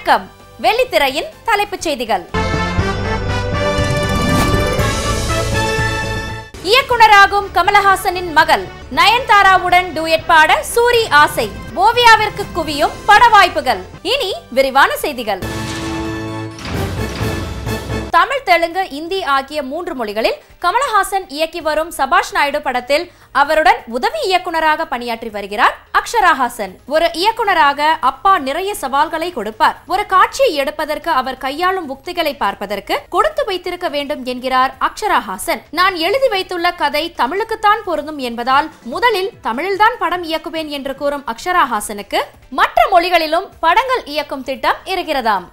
வணக்கம். வெள்ளித்திரையின் தலைப்புச் செய்திகள். இயக்குனராகும் கமலஹாசனின் மகள் நயன்தாராவுடன் டூயட் பாட சூரி ஆசை. ஓவியாவிற்கு குவியும் பட வாய்ப்புகள். இனி விரிவான செய்திகள். தமிழ், தெலுங்கு, இந்தி ஆகிய 3 மொழிகளில் கமலஹாசன் இயக்கி வரும் சபாஷ் நாயுடு படத்தில் அவருடன் உதவி இயக்குனராக பணியாற்றி வருகிறார் அக்ஷரா ஹாசன். ஒரு இயக்குனராக அப்பா நிறைய சவால்களை கொடுப்பார். ஒரு காட்சியை எடுப்பதற்கு அவர் கையாளும் உக்திகளை பார்ப்பதற்கு கொடுத்து வைத்திருக்க வேண்டும் என்கிறார் அக்ஷரா ஹாசன். நான் எழுதி வைத்துள்ள கதை தமிழுக்குத்தான் பொருந்தும் என்பதால் முதலில் தமிழில்தான் படம் இயக்குவேன் என்று கூறும் அக்ஷரா ஹாசனுக்கு மற்ற மொழிகளிலும் படங்கள் இயக்கும் திட்டம் இருக்கிறதாம்.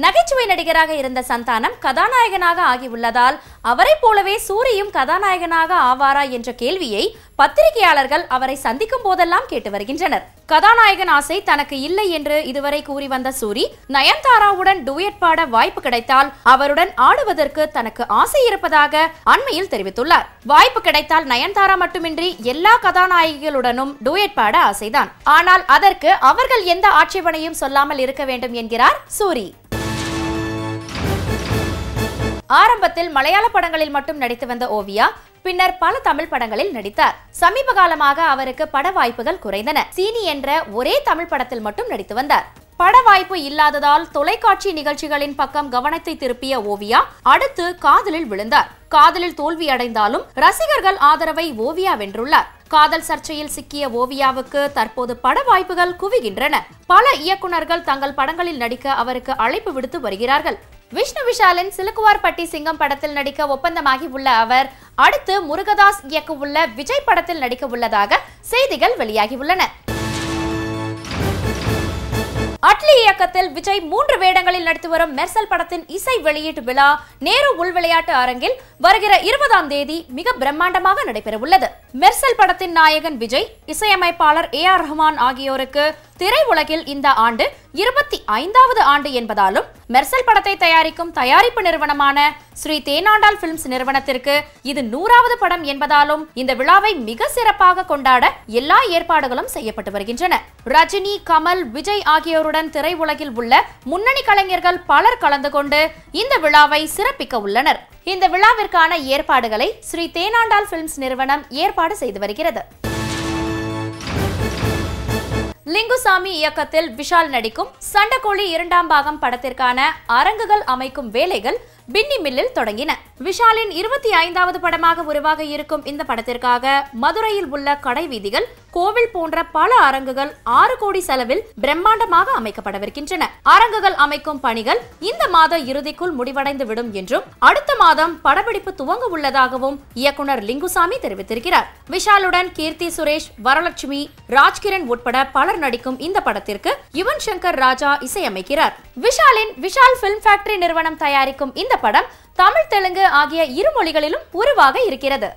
நகைச்சுவை நடிகராக இருந்த சந்தானம் கதாநாயகனாக ஆகியுள்ளதால் அவரை போலவே சூரியும் கதாநாயகனாக ஆவாரா என்ற கேள்வியை பத்திரிகையாளர்கள் அவரை சந்திக்கும் போதெல்லாம் கேட்டு வருகின்றனர். கதாநாயகன் ஆசை தனக்கு இல்லை என்று இதுவரை கூறி வந்த சூரி நயன்தாராவுடன் டூயட் பாட வாய்ப்பு கிடைத்தால் அவருடன் ஆடுவதற்கு தனக்கு ஆசை இருப்பதாக அண்மையில் தெரிவித்துள்ளார். வாய்ப்பு கிடைத்தால் நயன்தாரா மட்டுமின்றி எல்லா கதாநாயகிகளுடனும் டூயட் பாட ஆசைதான். ஆனால் அதற்கு அவர்கள் எந்த ஆட்சேபனையும் சொல்லாமல் இருக்க வேண்டும் என்கிறார் சூரி. ஆரம்பத்தில் மலையாள படங்களில் மட்டும் நடித்து வந்த ஓவியா பின்னர் பல தமிழ் படங்களில் நடித்தார். சமீப காலமாக அவருக்கு பட வாய்ப்புகள் குறைந்தன. சீனி என்ற ஒரே தமிழ் படத்தில் மட்டும் நடித்து வந்தார். பட வாய்ப்பு இல்லாததால் தொலைக்காட்சி நிகழ்ச்சிகளின் பக்கம் கவனத்தை திருப்பிய ஓவியா அடுத்து காதலில் விழுந்தார். காதலில் தோல்வி அடைந்தாலும் ரசிகர்கள் ஆதரவை ஓவியா வென்றுள்ளார். காதல் சர்ச்சையில் சிக்கிய ஓவியாவுக்கு தற்போது பட வாய்ப்புகள் குவிகின்றன. பல இயக்குனர்கள் தங்கள் படங்களில் நடிக்க அவருக்கு அழைப்பு விடுத்து வருகிறார்கள். விஷ்ணு விஷாலின் சிலுக்குவார்பட்டி சிங்கம் படத்தில் நடிக்க ஒப்பந்தமாகி உள்ள அவர் அடுத்து முருகதாஸ் இயக்க உள்ள விஜய் படத்தில் நடிக்க உள்ளதாக செய்திகள் வெளியாகியுள்ளன. அட்லி இயக்கத்தில் விஜய் 3 வேடங்களில் நடித்து வரும் மெர்சல் படத்தின் இசை வெளியீட்டு விழா நேரு உள் விளையாட்டு அரங்கில் வருகிற 20ஆம் தேதி மிக பிரம்மாண்டமாக நடைபெற உள்ளது. மெர்சல் படத்தின் நாயகன் விஜய், இசையமைப்பாளர் AR ரஹ்மான் ஆகியோருக்கு திரையுலகில் இந்த ஆண்டு 25வது ஆண்டு என்பதாலும் மெர்சல் படத்தை தயாரிக்கும் தயாரிப்பு நிறுவனமான ஸ்ரீ தேனாண்டாள் பிலிம்ஸ் நிறுவனத்திற்கு இது 100வது படம் என்பதாலும் இந்த விழாவை மிக சிறப்பாக கொண்டாட எல்லா ஏற்பாடுகளும் செய்யப்பட்டு வருகின்றன. ரஜினி, கமல், விஜய் ஆகியோருடன் திரையுலகில் உள்ள முன்னணி கலைஞர்கள் பலர் கலந்து கொண்டு இந்த விழாவை சிறப்பிக்க உள்ளனர். இந்த விழாவிற்கான ஏற்பாடுகளை ஸ்ரீ தேனாண்டாள் பிலிம்ஸ் நிறுவனம் ஏற்பாடு செய்து வருகிறது. லிங்குசாமி இயக்கத்தில் விஷால் நடிக்கும் சண்டக்கோழி 2ஆம் பாகம் படத்திற்கான அரங்குகள் அமைக்கும் வேலைகள் பின்னி மில்லில் தொடங்கின. விஷாலின் 25வது படமாக உருவாக இருக்கும் இந்த படத்திற்காக மதுரையில் உள்ள கடை வீதிகள், கோவில் போன்ற பல அரங்குகள் 6 கோடி செலவில் பிரம்மாண்டமாக அமைக்கப்படவிருக்கின்றன. அரங்குகள் அமைக்கும் பணிகள் இந்த மாத இறுதிக்குள் முடிவடைந்து விடும் என்றும் அடுத்த மாதம் படப்பிடிப்பு துவங்க உள்ளதாகவும் இயக்குனர் லிங்குசாமி தெரிவித்திருக்கிறார். விஷாலுடன் கீர்த்தி சுரேஷ், வரலட்சுமி, ராஜ்கிரண் உட்பட பலர் நடிக்கும் இந்த படத்திற்கு யுவன் சங்கர் ராஜா இசையமைக்கிறார். விஷாலின் விஷால் பிலிம் ஃபேக்டரி நிறுவனம் தயாரிக்கும் இந்த படம் தமிழ், தெலுங்கு ஆகிய 2 மொழிகளிலும் உருவாக இருக்கிறது.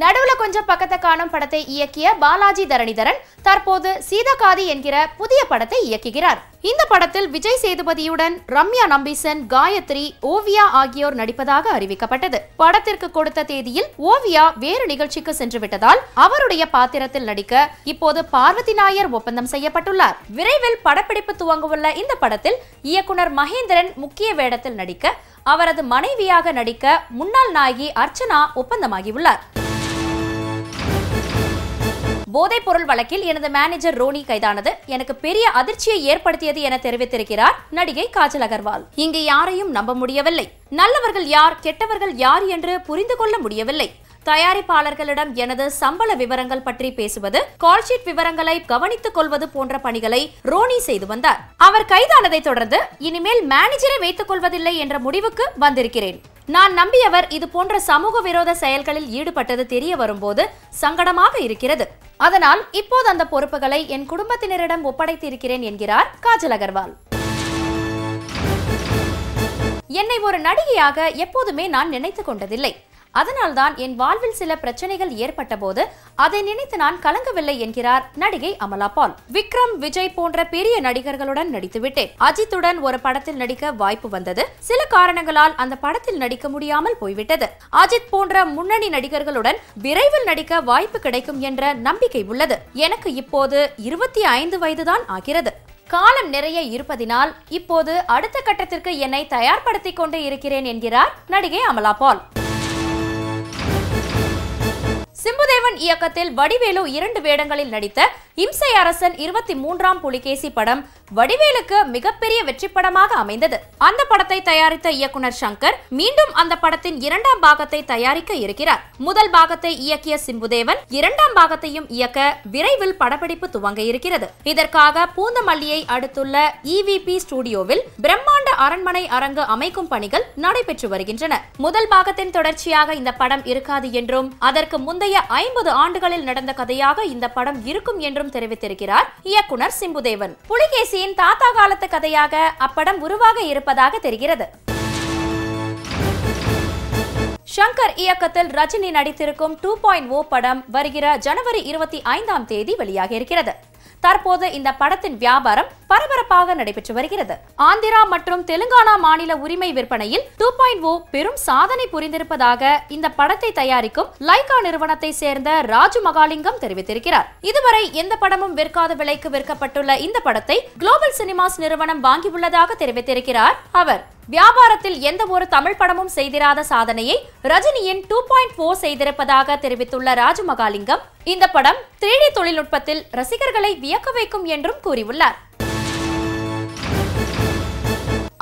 நடுவுல கொஞ்சம் பக்கத்தை காணும் படத்தை இயக்கிய பாலாஜி தரணிதரன் தற்போது சீதகாதி என்கிற புதிய படத்தை இயக்குகிறார். இந்த படத்தில் விஜய் சேதுபதியுடன் ரம்யா நம்பீசன், காயத்ரி, ஓவியா ஆகியோர் நடிப்பதாக அறிவிக்கப்பட்டது. படத்திற்கு கொடுத்த தேதியில் ஓவியா வேறு நிகழ்ச்சிக்கு சென்று விட்டதால் அவருடைய பாத்திரத்தில் நடிக்க இப்போது பார்வதி நாயர் ஒப்பந்தம் செய்யப்பட்டுள்ளார். விரைவில் படப்பிடிப்பு துவங்கவுள்ள இந்த படத்தில் இயக்குனர் மகேந்திரன் முக்கிய வேடத்தில் நடிக்க, அவரது மனைவியாக நடிக்க முன்னாள் நாயகி அர்ச்சனா ஒப்பந்தமாகியுள்ளார். போதைப் பொருள் வழக்கில் எனது மேனேஜர் ரோனி கைதானது எனக்கு பெரிய அதிர்ச்சியை ஏற்படுத்தியது என தெரிவித்திருக்கிறார் நடிகை காஜல் அகர்வால். இங்கு யாரையும் நம்ப முடியவில்லை. நல்லவர்கள் யார், கெட்டவர்கள் யார் என்று புரிந்து கொள்ள முடியவில்லை. தயாரிப்பாளர்களிடம் எனது சம்பள விவரங்கள் பற்றி பேசுவது, கால்ஷீட் விவரங்களை கவனித்துக் கொள்வது போன்ற பணிகளை ரோனி செய்து வந்தார். அவர் கைதானதை தொடர்ந்து இனிமேல் மேனேஜரை வைத்துக் கொள்வதில்லை என்ற முடிவுக்கு வந்திருக்கிறேன். நான் நம்பியவர் இது போன்ற சமூக விரோத செயல்களில் ஈடுபட்டது தெரிய வரும்போது சங்கடமாக இருக்கிறது. அதனால் இப்போது அந்த பொறுப்புகளை என் குடும்பத்தினரிடம் ஒப்படைத்து இருக்கிறேன் என்கிறார் காஜல் அகர்வால். என்னை ஒரு நடிகையாக எப்போதுமே நான் நினைத்துக் கொண்டதில்லை. அதனால்தான் என் வாழ்வில் சில பிரச்சனைகள் ஏற்பட்ட போது அதை நினைத்து நான் கலங்கவில்லை என்கிறார் நடிகை அமலா பால். விக்ரம், விஜய் போன்ற பெரிய நடிகர்களுடன் நடித்துவிட்டேன். அஜித்துடன் ஒரு படத்தில் நடிக்க வாய்ப்பு வந்தது. சில காரணங்களால் அந்த படத்தில் நடிக்க முடியாமல் போய்விட்டது. அஜித் போன்ற முன்னணி நடிகர்களுடன் விரைவில் நடிக்க வாய்ப்பு கிடைக்கும் என்ற நம்பிக்கை உள்ளது. எனக்கு இப்போது 25 வயதுதான் ஆகிறது. காலம் நிறைய இருப்பதினால் இப்போது அடுத்த கட்டத்திற்கு என்னை தயார்படுத்திக் கொண்டு இருக்கிறேன் என்கிறார் நடிகை அமலா பால். சிம்புதேவன் இயக்கத்தில் வடிவேலு 2 வேடங்களில் நடித்த இம்சை அரசன் 23ஆம் புலிகேசி படம் வடிவேலுக்கு மிகப்பெரிய வெற்றி படமாக அமைந்தது. அந்த படத்தை தயாரித்த இயக்குனர் சங்கர் மீண்டும் அந்த படத்தின் 2ஆம் பாகத்தை தயாரிக்க இருக்கிறார். முதல் பாகத்தை இயக்கிய சிம்புதேவன் 2ஆம் பாகத்தையும் இயக்க விரைவில் படப்பிடிப்பு துவங்க இருக்கிறது. இதற்காக பூந்தமல்லியை அடுத்துள்ள EVP ஸ்டுடியோவில் பிரம்மாண்ட அரண்மனை அரங்கு அமைக்கும் பணிகள் நடைபெற்று வருகின்றன. முதல் பாகத்தின் தொடர்ச்சியாக இந்த படம் இருக்காது என்றும் அதற்கு முந்தைய 50 ஆண்டுகளில் நடந்த கதையாக இந்த படம் இருக்கும் என்றும் தெரிவித்திருக்கிறார் இயக்குனர் சிம்புதேவன். புலிகேசியின் தாத்தா காலத்து கதையாக அப்படம் உருவாக இருப்பதாக தெரிகிறது. சங்கர் இயக்கத்தில் ரஜினி நடித்திருக்கும் 2.0 படம் வருகிற ஜனவரி 25ஆம் தேதி வெளியாக இருக்கிறது. தற்போது இந்த படத்தின் வியாபாரம் பரபரப்பாக நடைபெற்று வருகிறது. ஆந்திரா மற்றும் தெலுங்கானா மாநில உரிமை விற்பனையில் 2.0 பெரும் சாதனை புரிந்திருப்பதாக இந்த படத்தை தயாரிக்கும் லைகா நிறுவனத்தை சேர்ந்த ராஜு மகாலிங்கம் தெரிவித்திருக்கிறார். இதுவரை எந்த படமும் விற்காத விலைக்கு விற்கப்பட்டுள்ள இந்த படத்தை குளோபல் சினிமாஸ் நிறுவனம் வாங்கியுள்ளதாக தெரிவித்திருக்கிறார் அவர். வியாபாரத்தில் எந்த ஒரு தமிழ் படமும் செய்திராத சாதனையை ரஜினியின் 2.0 செய்திருப்பதாக தெரிவித்துள்ள ராஜு மகாலிங்கம், இந்த படம் 3D தொழில்நுட்பத்தில் ரசிகர்களை வியக்க வைக்கும் என்றும் கூறியுள்ளார்.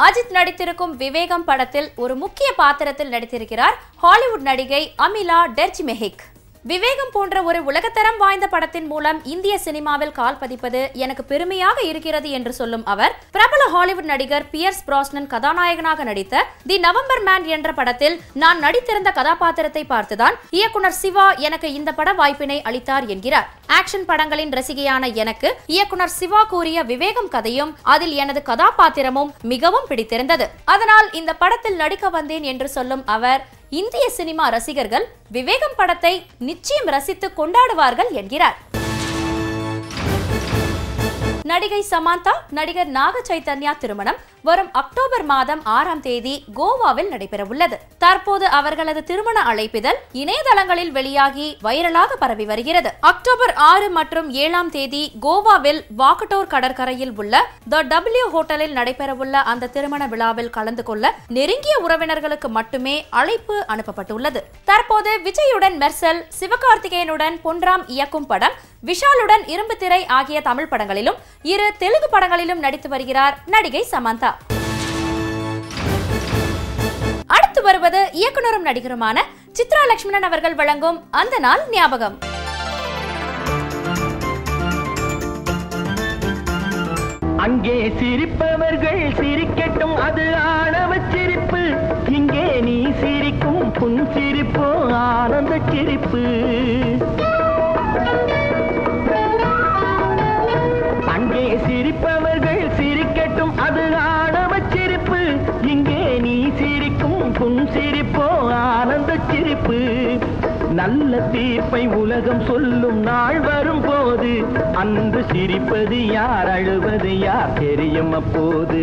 அஜித் நடித்திருக்கும் விவேகம் படத்தில் ஒரு முக்கிய பாத்திரத்தில் நடித்திருக்கிறார் ஹாலிவுட் நடிகை அமிலா டெர்ஜிமெஹிக். விவேகம் போன்ற ஒரு உலகத்தரம் வாய்ந்த படத்தின் மூலம் இந்திய சினிமாவில் கால் பதிப்பது எனக்கு பெருமையாக இருக்கிறது என்று சொல்லும் அவர், பிரபல ஹாலிவுட் நடிகர் பியர்ஸ் பிராஸ்னன் கதாநாயகனாக நடித்த தி நவம்பர் மேன் என்ற படத்தில் நான் நடித்திருந்த கதாபாத்திரத்தை பார்த்துதான் இயக்குனர் சிவா எனக்கு இந்த பட வாய்ப்பினை அளித்தார் என்கிறார். ஆக்ஷன் படங்களின் ரசிகையான எனக்கு இயக்குனர் சிவா கூறிய விவேகம் கதையும் அதில் எனது கதாபாத்திரமும் மிகவும் பிடித்திருந்தது. அதனால் இந்த படத்தில் நடிக்க வந்தேன் என்று சொல்லும் அவர், இந்திய சினிமா ரசிகர்கள் விவேகம் படத்தை நிச்சயம் ரசித்து கொண்டாடுவார்கள் என்கிறார். நடிகை சமந்தா, நடிகர் நாக சைத்தன்யா திருமணம் வரும் அக்டோபர் மாதம் 6ஆம் தேதி கோவாவில் நடைபெற உள்ளது. தற்போது அவர்களது திருமண அழைப்பிதழ் இணையதளங்களில் வெளியாகி வைரலாக பரவி வருகிறது. அக்டோபர் 6 மற்றும் 7ஆம் தேதி கோவாவில் வாக்கட்டோர் கடற்கரையில் உள்ள தி W ஹோட்டலில் நடைபெறவுள்ள அந்த திருமண விழாவில் கலந்து கொள்ள நெருங்கிய உறவினர்களுக்கு மட்டுமே அழைப்பு அனுப்பப்பட்டுள்ளது. தற்போது விஜயுடன் மெர்சல், சிவகார்த்திகேயனுடன் பொன்ராம் இயக்கும் படம், விஷாலுடன் இரும்பு திரை ஆகிய தமிழ் படங்களிலும் 2 தெலுங்கு படங்களிலும் நடித்து வருகிறார் நடிகை சமந்தா. அடுத்து வருவது இயக்குனரும் நடிகருமான சித்ரா லட்சுமணன் அவர்கள் வழங்கும் அந்த நாள் ஞாபகம். அங்கே சிரிப்பவர்கள் சிரிக்கட்டும், அது ஆணவ சிரிப்பு. இங்கே நீ சிரிக்கும் புன் சிரிப்போ ஆனந்த சிரிப்பு. அங்கே சிரிப்பவர்கள் சிரிக்கட்டும், அது ஆணவ சிரிப்பு. இங்கே நீ சிரிக்கும் புன் சிரிப்போ ஆனந்த சிரிப்பு. நல்ல தீர்ப்பை உலகம் சொல்லும் நாள் வரும் போது அன்று சிரிப்பது யார், அழுவது யார் தெரியும் அப்போது.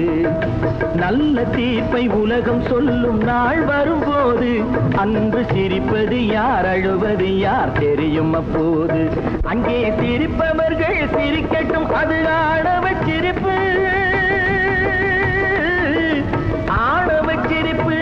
நல்ல தீர்ப்பை உலகம் சொல்லும் நாள் வரும் போது அன்று சிரிப்பது யார், அழுவது யார் தெரியும் அப்போது. அங்கே சிரிப்பவர்கள் சிரிக்கட்டும், அது ஆணவ சிரிப்பு, ஆணவ சிரிப்பு.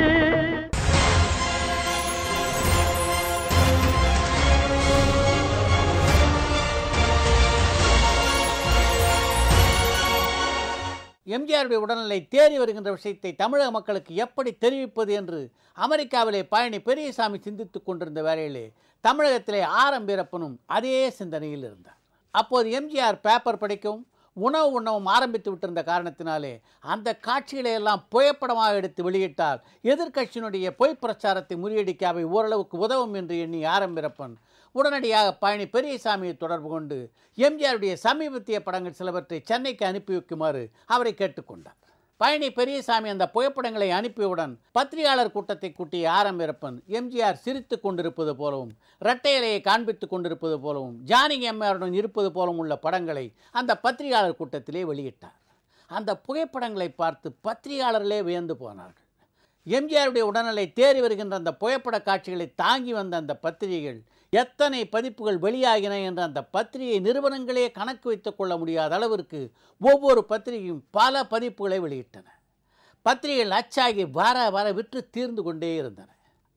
எம்ஜிஆருடைய உடல்நிலை தேறி வருகின்ற விஷயத்தை தமிழக மக்களுக்கு எப்படி தெரிவிப்பது என்று அமெரிக்காவிலே பயணி பெரியசாமி சிந்தித்துக் கொண்டிருந்த வேளையிலே தமிழகத்திலே ஆரம் வீரப்பனும் அதே சிந்தனையில் இருந்தார். அப்போது எம்ஜிஆர் பேப்பர் படிக்கவும் உணவு உண்ணவும் ஆரம்பித்து விட்டிருந்த காரணத்தினாலே அந்த காட்சிகளை எல்லாம் புகைப்படமாக எடுத்து வெளியிட்டால் எதிர்க்கட்சியினுடைய பொய் பிரச்சாரத்தை முறியடிக்க அவை ஓரளவுக்கு உதவும் என்று எண்ணி ஆரம் வீரப்பன் உடனடியாக பயணி பெரியசாமியை தொடர்பு கொண்டு எம்ஜிஆருடைய சமீபத்திய படங்கள் சிலவற்றை சென்னைக்கு அனுப்பி வைக்குமாறு அவரை கேட்டுக்கொண்டார். பழனி பெரியசாமி அந்த புகைப்படங்களை அனுப்பியவுடன் பத்திரிகையாளர் கூட்டத்தை கூட்டிய ஆரம் வீரப்பன் எம்ஜிஆர் சிரித்து கொண்டிருப்பது போலவும் இரட்டை இலையை காண்பித்துக் கொண்டிருப்பது போலவும் ஜானகி அம்மையாருடன் இருப்பது போலவும் உள்ள படங்களை அந்த பத்திரிகையாளர் கூட்டத்திலே வெளியிட்டார். அந்த புகைப்படங்களை பார்த்து பத்திரிகையாளர்களே வியந்து போனார்கள். எம்ஜிஆருடைய உடல்நிலை தேறி வருகின்ற அந்த புகைப்பட காட்சிகளை தாங்கி வந்த அந்த பத்திரிகைகள் எத்தனை பதிப்புகள் வெளியாகின என்ற அந்த பத்திரிகை நிறுவனங்களே கணக்கு வைத்துக் கொள்ள முடியாத அளவிற்கு ஒவ்வொரு பத்திரிகையும் பல பதிப்புகளை வெளியிட்டன. பத்திரிகைகள் அச்சாகி வர விற்று தீர்ந்து கொண்டே இருந்தன.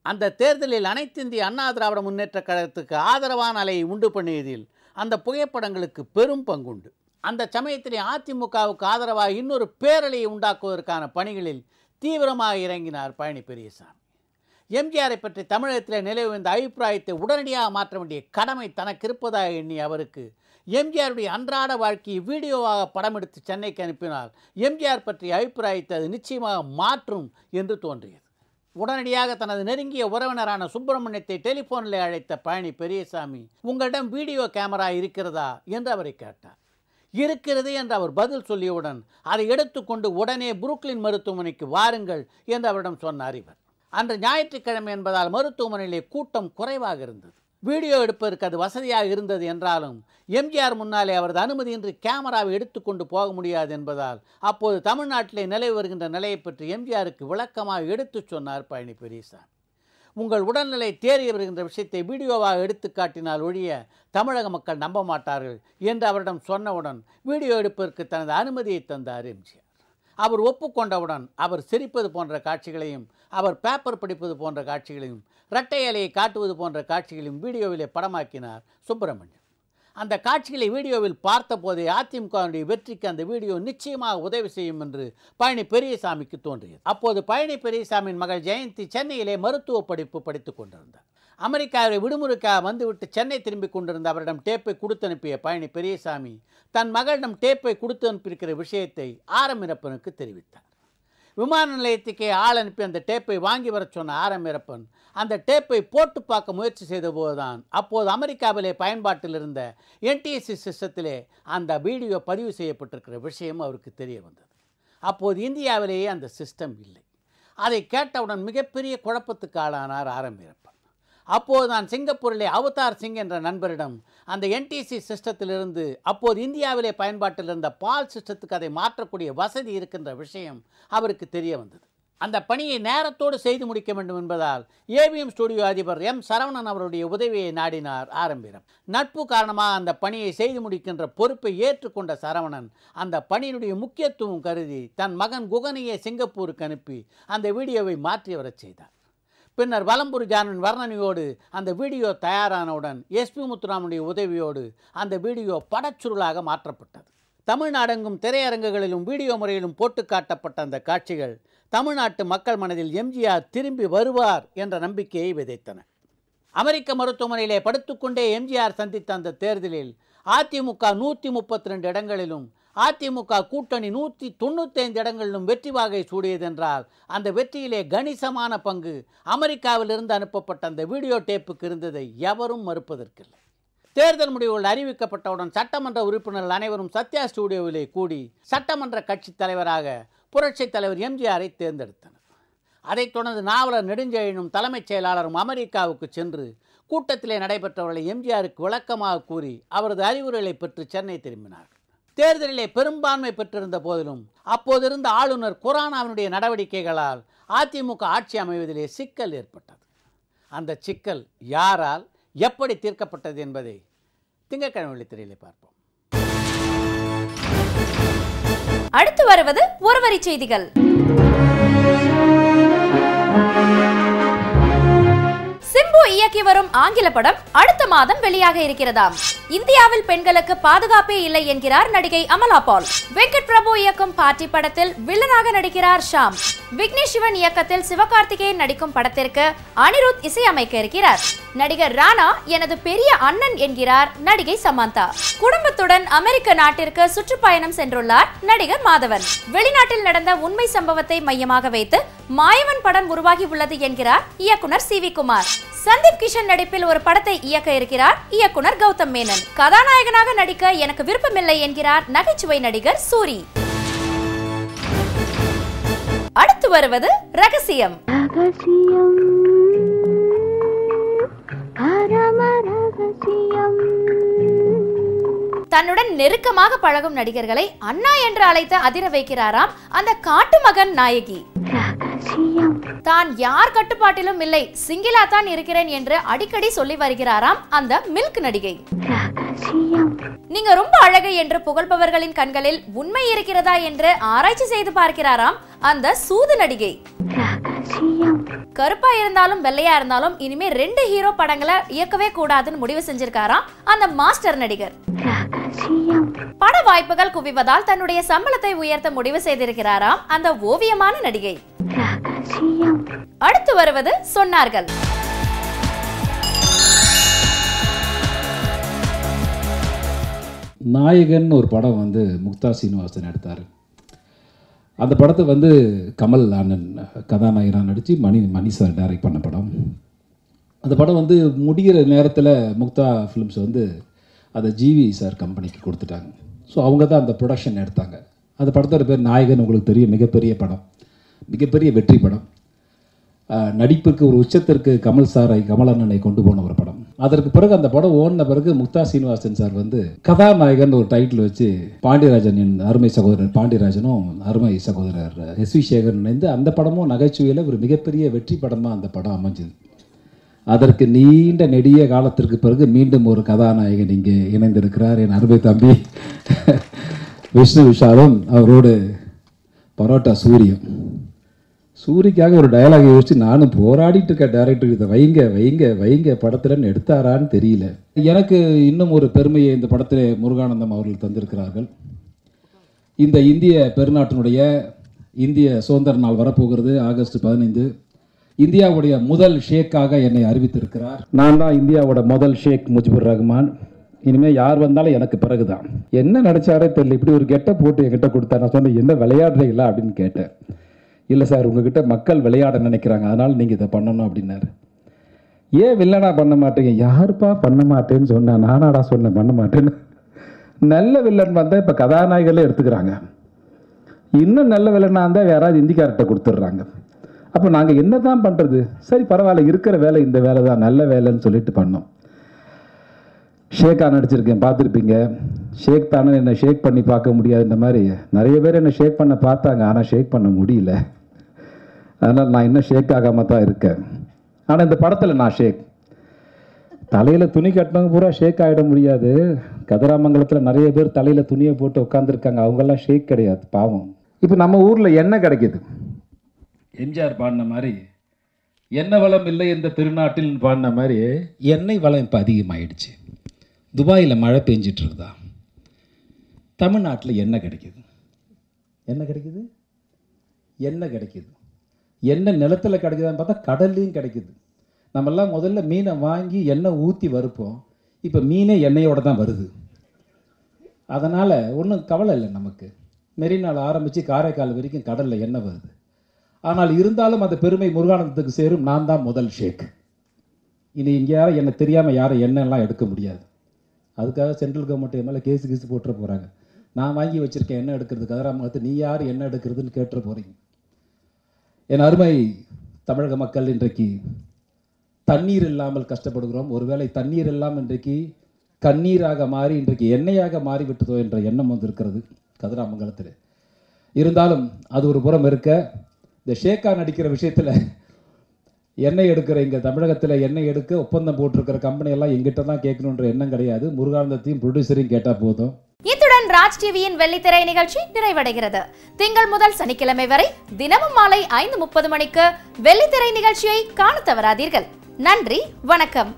அந்த தேர்தலில் அனைத்து இந்திய அண்ணா திராவிட முன்னேற்ற கழகத்துக்கு ஆதரவான அலையை உண்டு பண்ணியதில் அந்த புகைப்படங்களுக்கு பெரும் பங்குண்டு. அந்த சமயத்திலே அதிமுகவுக்கு ஆதரவாக இன்னொரு பேரலையை உண்டாக்குவதற்கான பணிகளில் தீவிரமாக இறங்கினார் பழனி பெரியசாமி. எம்ஜிஆரை பற்றி தமிழகத்தில் நிலவு வந்த அபிப்பிராயத்தை உடனடியாக மாற்ற வேண்டிய கடமை தனக்கு இருப்பதாக எண்ணி அவருக்கு எம்ஜிஆருடைய அன்றாட வாழ்க்கையை வீடியோவாக படம் எடுத்து சென்னைக்கு அனுப்பினால் எம்ஜிஆர் பற்றிய அபிப்பிராயத்தை அது நிச்சயமாக மாற்றும் என்று தோன்றியது. உடனடியாக தனது நெருங்கிய உறவினரான சுப்பிரமணியத்தை டெலிஃபோனில் அழைத்த பழனி பெரியசாமி, உங்களிடம் வீடியோ கேமரா இருக்கிறதா என்று அவரை கேட்டார். இருக்கிறது என்று அவர் பதில் சொல்லியவுடன் அதை எடுத்துக்கொண்டு உடனே புருக்லின் மருத்துவமனைக்கு வாருங்கள் என்று அவரிடம் சொன்னார் இவர். அன்று ஞாயிற்றுக்கிழமை என்பதால் மருத்துவமனையிலே கூட்டம் குறைவாக இருந்தது. வீடியோ எடுப்பதற்கு அது வசதியாக இருந்தது என்றாலும் எம்ஜிஆர் முன்னாலே அவரது அனுமதியின்றி கேமராவை எடுத்துக்கொண்டு போக முடியாது என்பதால் அப்போது தமிழ்நாட்டிலே நிலவி வருகின்ற நிலையை பற்றி எம்ஜிஆருக்கு விளக்கமாக எடுத்து சொன்னார் பழனி பெரியசாமி. உங்கள் உடல்நிலை தேறி வருகின்ற விஷயத்தை வீடியோவாக எடுத்து காட்டினால் ஒழிய தமிழக மக்கள் நம்ப மாட்டார்கள் என்று அவரிடம் சொன்னவுடன் வீடியோ எடுப்பதற்கு தனது அனுமதியை தந்தார் எம்ஜிஆர். அவர் ஒப்புக்கொண்டவுடன் அவர் சிரிப்பது போன்ற காட்சிகளையும் அவர் பேப்பர் படிப்பது போன்ற காட்சிகளையும் இரட்டை இலையை காட்டுவது போன்ற காட்சிகளையும் வீடியோவிலே படமாக்கினார் சுப்பிரமணியம். அந்த காட்சிகளை வீடியோவில் பார்த்த போதே அதிமுகவுடைய வெற்றிக்கு அந்த வீடியோ நிச்சயமாக உதவி செய்யும் என்று பழனி பெரியசாமிக்கு தோன்றியது. அப்போது பழனி பெரியசாமியின் மகள் ஜெயந்தி சென்னையிலே மருத்துவ படிப்பு படித்துக் கொண்டிருந்தார். அமெரிக்காவை விடுமுறைக்காக வந்துவிட்டு சென்னை திரும்பி கொண்டிருந்த அவரிடம் டேப்பை கொடுத்து அனுப்பிய பழனி பெரியசாமி தன் மகளிடம் டேப்பை கொடுத்து அனுப்பியிருக்கிற விஷயத்தை ஆரம் வீரப்பனுக்கு தெரிவித்தார். விமான நிலையத்துக்கே ஆள் அனுப்பி அந்த டேப்பை வாங்கி வர சொன்ன ஆரம் வீரப்பன் அந்த டேப்பை போட்டு பார்க்க முயற்சி செய்த போதுதான் அப்போது அமெரிக்காவிலே பயன்பாட்டில் இருந்த என்டிஎஸ்சி சிஸ்டத்திலே அந்த வீடியோ பதிவு செய்யப்பட்டிருக்கிற விஷயம் அவருக்கு தெரிய வந்தது. அப்போது இந்தியாவிலேயே அந்த சிஸ்டம் இல்லை. அதை கேட்டவுடன் மிகப்பெரிய குழப்பத்துக்கு ஆளானார் ஆரம் வீரப்பன். அப்போது நான் சிங்கப்பூரிலே அவதார் சிங் என்ற நண்பரிடம் அந்த என்டிசி சிஸ்டத்திலிருந்து அப்போது இந்தியாவிலே பயன்பாட்டில் இருந்த பால் சிஸ்டத்துக்கு அதை மாற்றக்கூடிய வசதி இருக்கின்ற விஷயம் அவருக்கு தெரிய வந்தது. அந்த பணியை நேரத்தோடு செய்து முடிக்க வேண்டும் என்பதால் ஏவிஎம் ஸ்டுடியோ அதிபர் எம் சரவணன் அவருடைய உதவியை நாடினார் ஆரம் வீரப்பன். நட்பு காரணமாக அந்த பணியை செய்து முடிக்கின்ற பொறுப்பை ஏற்றுக்கொண்ட சரவணன் அந்த பணியினுடைய முக்கியத்துவம் கருதி தன் மகன் குகனையை சிங்கப்பூருக்கு அனுப்பி அந்த வீடியோவை மாற்றி வரச் செய்தார். பின்னர் வலம்புரி ஜானின் வர்ணனையோடு அந்த வீடியோ தயாரானவுடன் எஸ்பி முத்துராமனுடைய உதவியோடு அந்த வீடியோ படச்சுருளாக மாற்றப்பட்டது. தமிழ்நாடெங்கும் திரையரங்குகளிலும் வீடியோ முறையிலும் போட்டு காட்டப்பட்ட அந்த காட்சிகள் தமிழ்நாட்டு மக்கள் மனதில் எம்ஜிஆர் திரும்பி வருவார் என்ற நம்பிக்கையை விதைத்தன. அமெரிக்க மருத்துவமனையிலே படுத்துக்கொண்டே எம்ஜிஆர் சந்தித்த அந்த தேர்தலில் அதிமுக 132 இடங்களிலும் அதிமுக கூட்டணி 195 இடங்களிலும் வெற்றி வாகை சூடியதென்றால் அந்த வெற்றியிலே கணிசமான பங்கு அமெரிக்காவிலிருந்து அனுப்பப்பட்ட அந்த வீடியோ டேப்புக்கு இருந்ததை எவரும் மறுப்பதற்கில்லை. தேர்தல் முடிவுகள் அறிவிக்கப்பட்டவுடன் சட்டமன்ற உறுப்பினர்கள் அனைவரும் சத்யா ஸ்டுடியோவிலே கூடி சட்டமன்ற கட்சி தலைவராக புரட்சித் தலைவர் எம்ஜிஆரை தேர்ந்தெடுத்தனர். அதைத் தொடர்ந்து நாவலர் நெடுஞ்செழியனும் தலைமைச் செயலாளரும் அமெரிக்காவுக்கு சென்று கூட்டத்திலே நடைபெற்றவர்களை எம்ஜிஆருக்கு விளக்கமாக கூறி அவரது அறிவுரைகளை பெற்று சென்னை திரும்பினார்கள். தேர்தலிலே பெரும்பான்மை பெற்றிருந்த போதிலும் அப்போதிருந்த ஆளுநர் குரானாவினுடைய நடவடிக்கைகளால் அதிமுக ஆட்சி அமைவதிலே சிக்கல் ஏற்பட்டது. அந்த சிக்கல் யாரால் எப்படி தீர்க்கப்பட்டது என்பதை திங்கட்கிழமை வெள்ளித்திரையிலே பார்ப்போம். அடுத்து வருவது ஒருவரி செய்திகள். சிம்பு இயக்கி வரும் ஆங்கில படம் அடுத்த மாதம் வெளியாக இருக்கிறதாம். இந்தியாவில் பெண்களுக்கு பாதுகாப்பே இல்லை என்கிறார் நடிகை அமலா பால். வெங்கட் பிரபு இயக்கும் பார்ட்டி படத்தில் வில்லனாக நடிக்கிறார் ஷாம். விக்னேஷ் சிவன் இயக்கத்தில் சிவகார்த்திகேயன் நடிக்கும் படத்திற்கு அனிருத் இசையமைக்க இருக்கிறார். நடிகர் ராணா எனது பெரிய அண்ணன் என்கிறார் நடிகை சமந்தா. குடும்பத்துடன் அமெரிக்க நாட்டிற்கு சுற்றுப்பயணம் சென்றுள்ளார் நடிகர் மாதவன். வெளிநாட்டில் நடந்த உண்மை சம்பவத்தை மையமாக வைத்து மாயவன் படம் உருவாகி உள்ளது என்கிறார் இயக்குனர் சி வி குமார். சந்தீப் கிஷன் நடிப்பில் ஒரு படத்தை இயக்க இருக்கிறார் இயக்குனர் கௌதம் மேனன். கதாநாயகனாக நடிக்க எனக்கு விருப்பமில்லை என்கிறார் நகைச்சுவை நடிகர் சூரி. அடுத்து வருவது ரகசியம். தன்னுடன் நெருக்கமாக பழகும் நடிகர்களை அண்ணா என்று அழைத்து அதிர வைக்கிறாராம் அந்த காட்டு மகன் நாயகி. தான் யார் கட்டுப்பாட்டிலும் இல்லை, சிங்கிளா தான் இருக்கிறேன் என்று அடிக்கடி சொல்லி வருகிறாராம் அந்த மில்க் நடிகை. நீங்க ரொம்ப அழகு என்று புகழ்பவர்களின் கண்களில் உண்மை இருக்கிறதா என்று ஆராய்ச்சி செய்து பார்க்கிறாராம் அந்த சூது நடிகை. கருப்பா இருந்தாலும் வெள்ளையா இருந்தாலும் இனிமே 2 ஹீரோ படங்களை இயக்கவே கூடாதுன்னு முடிவு செஞ்சிருக்காராம் அந்த மாஸ்டர் நடிகர். பட வாய்ப்புகள் குவிவதால் தன்னுடைய சம்பளத்தை உயர்த்த முடிவு செய்திருக்கிறாராம் அந்த ஓவியமான நடிகை. அடுத்து வருவது சொன்னார்கள். நாயகன் ஒரு படம் வந்து முக்தா சீனிவாசன் எடுத்தார். அந்த படத்தை வந்து கமல் அண்ணன் கதாநாயகனாக நடித்து மணி சார் டைரக்ட் பண்ண படம். அந்த படம் வந்து முடிகிற நேரத்தில் முக்தா ஃபிலிம்ஸ் வந்து அதை ஜிவி சார் கம்பெனிக்கு கொடுத்துட்டாங்க. ஸோ அவங்க தான் அந்த ப்ரொடக்ஷன் எடுத்தாங்க. அந்த படத்தோட பேர் நாயகன். உங்களுக்கு தெரியும், மிகப்பெரிய படம், மிகப்பெரிய வெற்றி படம். நடிப்புக்கு ஒரு உச்சத்திற்கு கமல் அண்ணனை கொண்டு போன ஒரு படம். அதற்கு பிறகு அந்த படம் ஓடின பிறகு முக்தா சீனிவாசன் சார் வந்து கதாநாயகன் ஒரு டைட்டில் வச்சு பாண்டியராஜன், என் அருமை சகோதரர் பாண்டியராஜனும் அருமை சகோதரர் எஸ் வி சேகர் இணைந்து அந்த படமும் நகைச்சுவையில் ஒரு மிகப்பெரிய வெற்றி படமாக அந்த படம் அமைஞ்சது. அதற்கு நீண்ட நெடிய காலத்திற்கு பிறகு மீண்டும் ஒரு கதாநாயகன் இங்கே இணைந்திருக்கிறார், என் அருமை தம்பி விஷ்ணு விஷாலும் அவரோடு பரோட்டா சூரிக்காக ஒரு டயலாக் யோசிச்சு நானும் போராடிட்டு இருக்க டைரக்டர் இதை வைங்க வைங்க வைங்க படத்துலன்னு எடுத்தாரான்னு தெரியல. எனக்கு இன்னும் ஒரு பெருமையை இந்த படத்தில் முருகானந்தம் அவர்கள் தந்திருக்கிறார்கள். இந்த இந்திய பெருநாட்டினுடைய இந்திய சுதந்திர நாள் வரப்போகிறது ஆகஸ்ட் 15. இந்தியாவுடைய முதல் ஷேக்காக என்னை அறிவித்திருக்கிறார். நான் தான் இந்தியாவோட முதல் ஷேக் முஜிபுர் ரஹ்மான். இனிமேல் யார் வந்தாலும் எனக்கு பிறகு தான். என்ன நினச்சாரே தெரியல, இப்படி ஒரு கெட்ட போட்டு என்கிட்ட கொடுத்தா. நான் சொன்னேன், என்ன விளையாடுறீங்களா அப்படின்னு கேட்டேன். இல்லை சார், உங்ககிட்ட மக்கள் விளையாட நினைக்கிறாங்க, அதனால் நீங்கள் இதை பண்ணணும் அப்படின்னாரு. ஏன் வில்லனா பண்ண மாட்டேங்க? யாருப்பா பண்ண மாட்டேன்னு சொன்னேன். நானாடா சொன்னேன் பண்ண மாட்டேன்னு. நல்ல வில்லன் வந்தால் இப்போ கதாநாயகர்களே எடுத்துக்கிறாங்க. இன்னும் நல்ல வில்லனாக இருந்தால் யாராவது இந்திக்கார்ட்ட கொடுத்துட்றாங்க. அப்போ நாங்கள் என்ன தான் பண்ணுறது? சரி பரவாயில்ல, இருக்கிற வேலை இந்த வேலை தான், நல்ல வேலைன்னு சொல்லிட்டு பண்ணோம். ஷேக்காக நடிச்சிருக்கேன், பார்த்துருப்பீங்க. ஷேக் தானே என்னை ஷேக் பண்ணி பார்க்க முடியாது. இந்த மாதிரி நிறைய பேர் என்னை ஷேக் பண்ண பார்த்தாங்க, ஆனால் ஷேக் பண்ண முடியல. அதனால் நான் இன்னும் ஷேக் ஆகாமல் தான் இருக்கேன். ஆனால் இந்த படத்தில் நான் ஷேக். தலையில் துணி கட்டினவங்க பூரா ஷேக் ஆகிட முடியாது. கதிராமங்கலத்தில் நிறைய பேர் தலையில் துணியை போட்டு உட்காந்துருக்காங்க, அவங்கெல்லாம் ஷேக் கிடையாது, பாவம். இப்போ நம்ம ஊரில் எண்ணெய் கிடைக்கிது. எம்ஜிஆர் பாடின மாதிரி எண்ணெய் வளம் இல்லை இந்த திருநாட்டில் பாடின மாதிரி எண்ணெய் வளம் இப்போ அதிகமாகிடுச்சு. துபாயில் மழை பெஞ்சிட்டு இருக்குதா, தமிழ்நாட்டில் எண்ணெய் கிடைக்கிது. எண்ணெய் கிடைக்கிது, எண்ணெய் கிடைக்கிது. எண்ணெய் நிலத்தில் கிடைக்குதான்னு பார்த்தா கடல்லையும் கிடைக்கிது. நம்மெல்லாம் முதல்ல மீனை வாங்கி எண்ணெய் ஊற்றி வறுப்போம், இப்போ மீனே எண்ணெயோடு தான் வருது. அதனால் ஒன்றும் கவலை இல்லை நமக்கு. மெரினால் ஆரம்பித்து காரைக்கால் வரைக்கும் கடலில் எண்ணெய் வருது. ஆனால் இருந்தாலும் அந்த பெருமை முருகானந்தத்துக்கு சேரும். நான் தான் முதல் ஷேக். இனி இங்கே யாரும் என்னை தெரியாமல் யாரும் எண்ணெய்லாம் எடுக்க முடியாது. அதுக்காக சென்ட்ரல் கவர்மெண்ட் மேலே கேஸு போட்டுற போகிறாங்க. நான் வாங்கி வச்சுருக்கேன் எண்ணெய் எடுக்கிறது கதிராமங்கலத்தை, நீ யார் எண்ணெய் எடுக்கிறதுன்னு கேட்டுற போகிறீங்க. என் அருமை தமிழக மக்கள், இன்றைக்கு தண்ணீர் இல்லாமல் கஷ்டப்படுகிறோம். ஒருவேளை தண்ணீர் இல்லாமல் இன்றைக்கு கண்ணீராக மாறி இன்றைக்கு எண்ணெயாக மாறிவிட்டதோ என்ற எண்ணம் வந்திருக்கிறது கதிராமங்கலத்தில். இருந்தாலும் அது ஒரு புறம் இருக்க, இந்த ஷேக்கா நடிக்கிற விஷயத்தில் எண்ணெய் எடுக்கிற இங்கே தமிழகத்தில் எண்ணெய் எடுக்க ஒப்பந்தம் போட்டிருக்கிற கம்பெனியெல்லாம் எங்கிட்ட தான் கேட்கணுன்ற எண்ணம் கிடையாது. முருகானந்தத்தையும் ப்ரொடியூசரையும் கேட்டால் போதும். இத்துடன் ராஜ் டிவியின் வெள்ளித்திரை நிகழ்ச்சி நிறைவடைகிறது. திங்கள் முதல் சனிக்கிழமை வரை தினமும் மாலை 5:30 மணிக்கு வெள்ளித்திரை நிகழ்ச்சியை காண தவறாதீர்கள். நன்றி, வணக்கம்.